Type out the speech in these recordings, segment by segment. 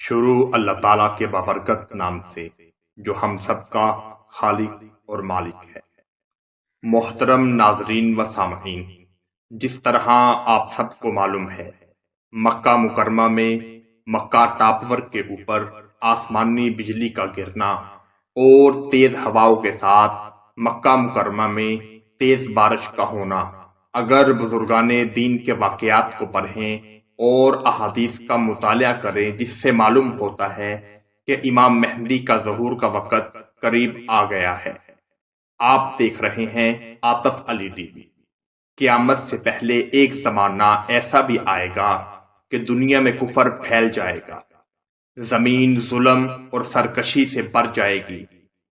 شروع اللہ تعالیٰ کے بابرکت نام سے جو ہم سب کا خالق اور مالک ہے۔ محترم ناظرین و سامعین، جس طرح آپ سب کو معلوم ہے، مکہ مکرمہ میں مکہ ٹاپور کے اوپر آسمانی بجلی کا گرنا اور تیز ہواؤں کے ساتھ مکہ مکرمہ میں تیز بارش کا ہونا، اگر بزرگان دین کے واقعات کو پڑھیں اور احادیث کا مطالعہ کریں، جس سے معلوم ہوتا ہے کہ امام مہدی کا ظہور کا وقت قریب آ گیا ہے۔ آپ دیکھ رہے ہیں آطف علی ٹی وی۔ قیامت سے پہلے ایک زمانہ ایسا بھی آئے گا کہ دنیا میں کفر پھیل جائے گا، زمین ظلم اور سرکشی سے بھر جائے گی،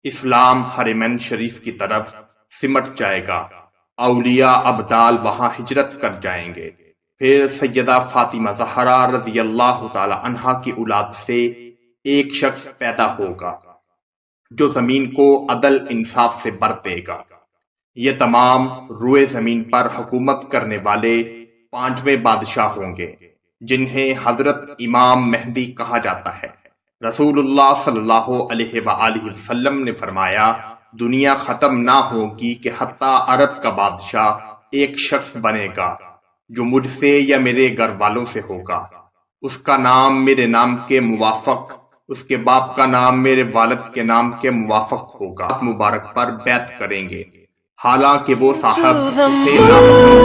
اسلام حرمین شریف کی طرف سمٹ جائے گا، اولیاء ابدال وہاں ہجرت کر جائیں گے۔ پھر سیدہ فاطمہ زہرا رضی اللہ تعالی عنہا کی اولاد سے ایک شخص پیدا ہوگا جو زمین کو عدل انصاف سے بھر دے گا۔ یہ تمام روئے زمین پر حکومت کرنے والے 5ویں بادشاہ ہوں گے، جنہیں حضرت امام مہدی کہا جاتا ہے۔ رسول اللہ صلی اللہ علیہ وآلہ وسلم نے فرمایا، دنیا ختم نہ ہوگی کہ حتیٰ عرب کا بادشاہ ایک شخص بنے گا جو مجھ سے یا میرے گھر والوں سے ہوگا، اس کا نام میرے نام کے موافق، اس کے باپ کا نام میرے والد کے نام کے موافق ہوگا، مبارک پر بیعت کریں گے، حالانکہ وہ صاحب اسے ناپسند